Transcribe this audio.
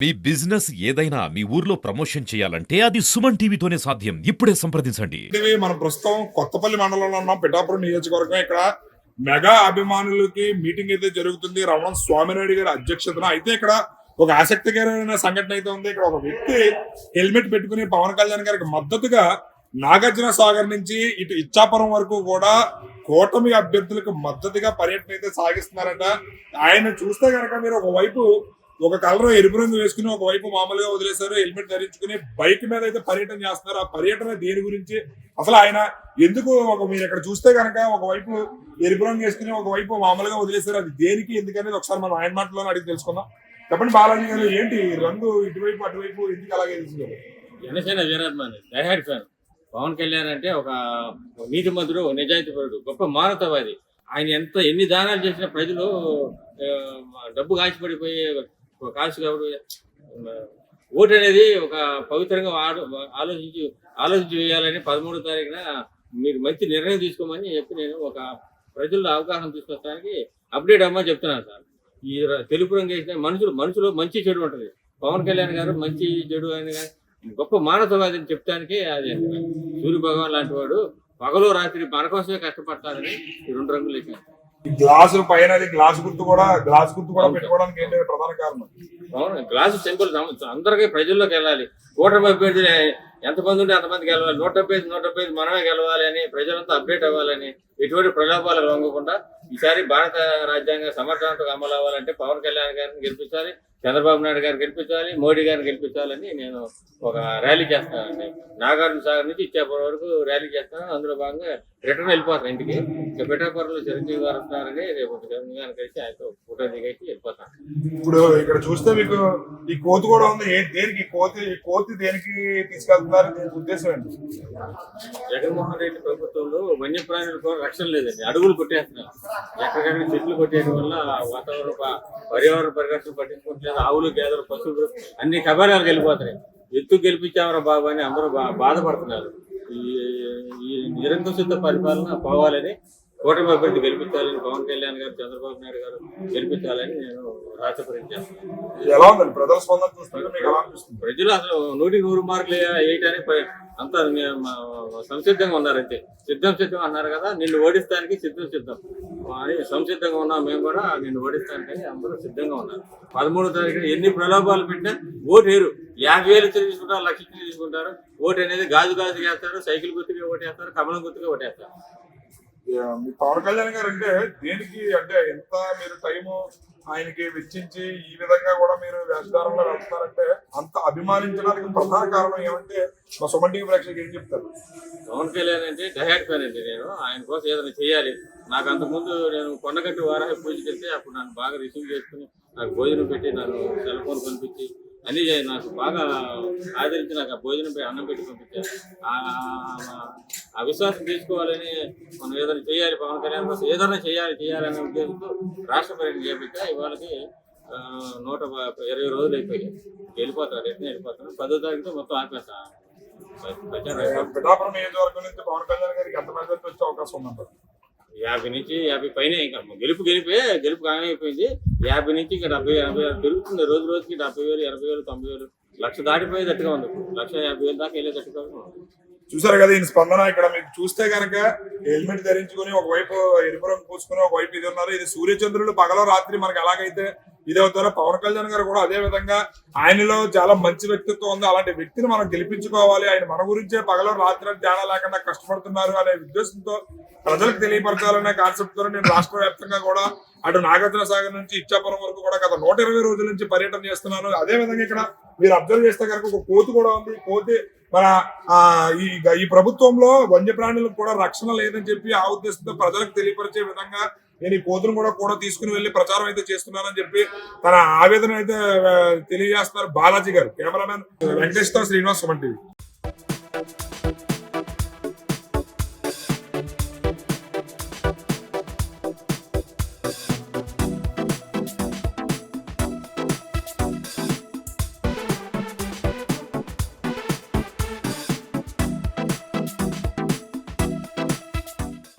మీ business ఏదైనా మీ ఊర్లో promotion చేయాలంటే అది సుమన్ టీవీతోనే సాధ్యం. ఇప్పుడే సంప్రదించండి. మనం ప్రస్తుతం కొత్తపల్లి మండలంలో ఉన్నాం. పిఠాపురం నియోజకవర్గం. ఇక్కడ మెగా అభిమానులకి మీటింగ్ అయితే జరుగుతుంది రమణ స్వామినాయుడు గారి అధ్యక్షతన. అయితే ఇక్కడ ఒక ఆసక్తికరమైన సంఘటన అయితే ఉంది. ఇక్కడ ఒక వ్యక్తి హెల్మెట్ పెట్టుకుని పవన్ కళ్యాణ్ గారికి మద్దతుగా నాగార్జున సాగర్ నుంచి ఇటు ఇచ్చాపురం వరకు కూడా కూటమి అభ్యర్థులకు మద్దతుగా పర్యటన అయితే సాగిస్తున్నారట. ఆయన చూస్తే కనుక మీరు ఒకవైపు ఒక కలర్ ఎరుపు రంగు వేసుకుని ఒకవైపు మామూలుగా వదిలేశారు, హెల్మెట్ ధరించుకుని బైక్ మీద అయితే పర్యటన చేస్తున్నారు. ఆ పర్యటన దేని గురించి, అసలు ఆయన ఎందుకు మీరు ఇక్కడ చూస్తే కనుక ఒకవైపు ఎరుపు రంగు వేసుకుని ఒకవైపు మామూలుగా వదిలేశారు, అది దేనికి ఎందుకనేది ఒకసారి మనం ఆయన మాటలోనే అడిగి తెలుసుకుందాం. చెప్పండి బాలాజీ గారు, ఏంటి రంగు ఇటువైపు అటువైపు ఎందుకు అలాగే తీసుకున్నారు? జనసేన వీరాత్మని డైహార్డ్ ఫ్యాన్. పవన్ కళ్యాణ్ అంటే ఒక నీతి మంత్రుడు, నిజాయితీపరుడు, గొప్ప మానవతావాది. ఆయన ఎన్ని దానాలు చేసినా ప్రజలు డబ్బు కాల్చిపడిపోయి కాల్చి కాబట్టి ఓటు అనేది ఒక పవిత్రంగా ఆలోచించి వేయాలని 13వ తారీఖున మీరు మంచి నిర్ణయం తీసుకోమని చెప్పి నేను ఒక ప్రజల్లో అవగాహన తీసుకొస్తానికి అప్డేట్ అమ్మని చెప్తున్నాను సార్. ఈ తెలుపు రంగు వేసిన మనుషులు మంచి చెడు ఉంటుంది. పవన్ కళ్యాణ్ గారు మంచి చెడు అని గొప్ప మానవతావాదిని చెప్తానికి అది సూర్య భగవాన్ లాంటి వాడు పగలు రాత్రి మన కోసమే కష్టపడతారని ఈ 2 రంగులు వేసాను. గ్లాసు పైన గ్లాస్ గుర్తు కూడా పెట్టుకోవడానికి ఏంటి ప్రధాన కారణం? అవును, గ్లాసు సింపుల్. అందరికీ ప్రజల్లోకి వెళ్ళాలి. కూటమి అభ్యర్థులు ఎంతమంది ఉంటే అంతమందికి వెళ్ళాలి. 175 మనమే గెలవాలి అని ప్రజలంతా అప్డేట్ అవ్వాలని, ఎటువంటి ప్రలోభాలకు లొంగకుండా ఈసారి భారత రాజ్యాంగ సమర్థవంతంగా అమలు అవ్వాలంటే పవన్ కళ్యాణ్ గారిని గెలిపించాలి, చంద్రబాబు నాయుడు గారిని గెలిపించాలి, మోడీ గారిని గెలిపించాలని నేను ఒక ర్యాలీ చేస్తానండి. నాగార్జున సాగర్ నుంచి ఇచ్చాపురం వరకు ర్యాలీ చేస్తాను. అందులో భాగంగా రిటర్న్ వెళ్ళిపోతాను ఇంటికి. ఇంకా పిఠాపురంలో చిరంజీవి గారు వస్తున్నారని రేపు చిరంజీవి గారిని కలిసి ఆయనతో ఫోటో దిగేసి వెళ్ళిపోతాను. ఇప్పుడు ఇక్కడ చూస్తే మీకు ఈ కోతి కూడా ఉంది. దేనికి కోతి దేనికి తీసుకెళ్తున్నారు, దీనికి ఉద్దేశం ఏంటి? జగన్మోహన్ రెడ్డి ప్రభుత్వంలో వన్యప్రాణులు కూడా రక్షణ లేదండి. అడుగులు కొట్టేస్తున్నారు. ఎక్కడికక్కడ చెట్లు కొట్టేయడం వల్ల వాతావరణ పర్యావరణ పరిరక్షణ పట్టించుకోవట్లేదు. ఆవులు, గేదెలు, పశువులు అన్ని కబరాలు వెళ్ళిపోతాయి. ఎత్తుకు గెలిపించామరా బాబు అని అందరూ బాధపడుతున్నారు. ఈ నిరంకుశిత పరిపాలన పోవాలని, కూటమి అభ్యర్థి గెలిపించాలని, పవన్ కళ్యాణ్ గారు, చంద్రబాబు నాయుడు గారు గెలిపించాలని నేను రాష్ట్రపతి చేస్తాను. ప్రజలు అసలు 100కి 100 మార్కులు వేయటానికి అంతా సంసిద్ధంగా ఉన్నారంటే. సిద్ధం అన్నారు కదా, నిన్ను ఓడిస్తానికి సిద్ధం అని సంసిద్ధంగా ఉన్నాం. మేము కూడా నిన్ను ఓడిస్తానికి అందరూ సిద్ధంగా ఉన్నారు. 13వ తారీఖున ఎన్ని ప్రలోభాలు పెట్టినా ఓటు వేరు. 50,000 తీసుకుంటారు, 1,00,000 తీసుకుంటారు. ఓటు అనేది గాజు వేస్తారు, సైకిల్ గుర్తుగా ఓటేస్తారు, కమలం గుర్తుగా ఓటేస్తారు. మీ పవన్ కళ్యాణ్ గారు అంటే దేనికి, అంటే ఎంత మీరు టైము ఆయనకి వెచ్చించి ఈ విధంగా కూడా మీరు వేషధారంలో వెళ్తున్నారంటే అంత అభిమానించడానికి ప్రధాన కారణం ఏమంటే మా సుమన్ టీవీ ప్రేక్షకులు ఏం చెప్తారు? పవన్ కళ్యాణ్ అంటే డైహార్డ్ ఫ్యాన్ అండి. నేను ఆయన కోసం ఏదైనా చేయాలి. నాకు అంతకుముందు నేను కొండగట్టి వారాహి పూజకి వెళ్తే అప్పుడు నన్ను బాగా రిసీవ్ చేసుకుని నాకు భోజనం పెట్టి, నన్ను సెల్ ఫోన్ పంపించి అన్ని నాకు బాగా ఆదరించి నాకు ఆ భోజనం అన్నం పెట్టి పంపించారు. ఆ విశ్వాసం తీసుకోవాలని మనం ఏదైనా చేయాలి, పవన్ కళ్యాణ్ కోసం ఏదైనా చేయాలనే ఉద్దేశంతో రాష్ట్ర పర్యటన చేపించా. ఇవాళకి 120 రోజులు అయిపోయాయి. వెళ్ళిపోతాను, రిటర్న్ వెళ్ళిపోతాను. 10వ తారీఖుతో మొత్తం ఆపేస్తాను. పిఠాపురం నియోజకవర్గం నుంచి పవన్ కళ్యాణ్ గారికి ఎంత మంది వచ్చే అవకాశం ఉందంటారు? 50 నుంచి 50 పైన. ఇంకా గెలుపు ఖాయమైపోయింది. 50 నుంచి ఇంకా 70-80 పెరుగుతుంది. రోజుకి 70,000, 80,000, 90,000, 1,00,000 దాటిపోయేటట్టుగా ఉంది. 1,50,000 దాకా వెళ్ళేటట్టుగా ఉంది. చూసారు కదా ఈయన స్పందన. ఇక్కడ మీకు చూస్తే కనుక హెల్మెట్ ధరించుకుని ఒకవైపు ఎరుపు రంగు పూసుకుని ఒకవైపు ఇది ఉన్నారు. ఇది సూర్యచంద్రులు పగల రాత్రి మనకి ఎలాగైతే ఇది అవుతారో పవన్ కళ్యాణ్ గారు కూడా అదే విధంగా ఆయనలో చాలా మంచి వ్యక్తిత్వం ఉంది. అలాంటి వ్యక్తిని మనం గెలిపించుకోవాలి. ఆయన మన గురించే పగల రాత్రి తేడా లేకుండా కష్టపడుతున్నారు అనే ఉద్దేశంతో ప్రజలకు తెలియపరచాలనే కాన్సెప్ట్ తో నేను రాష్ట్ర వ్యాప్తంగా కూడా అటు నాగార్జున సాగర్ నుంచి ఇచ్చాపురం వరకు కూడా గత 120 రోజుల నుంచి పర్యటన చేస్తున్నాను. అదే విధంగా ఇక్కడ మీరు అబ్జర్వ్ చేస్తే కనుక ఒక కోతి కూడా ఉంది. కోతి మన ఈ ప్రభుత్వంలో వన్యప్రాణులకు కూడా రక్షణ లేదని చెప్పి ఆ ఉద్దేశంతో ప్రజలకు తెలియపరిచే విధంగా నేను ఈ కోతును కూడా తీసుకుని వెళ్లి ప్రచారం అయితే చేస్తున్నానని చెప్పి తన ఆవేదన అయితే తెలియజేస్తున్నారు బాలాజీ గారు. కెమెరామెన్ వెంకటేష్ తో శ్రీనివాస్, సుమన్ టీవీ.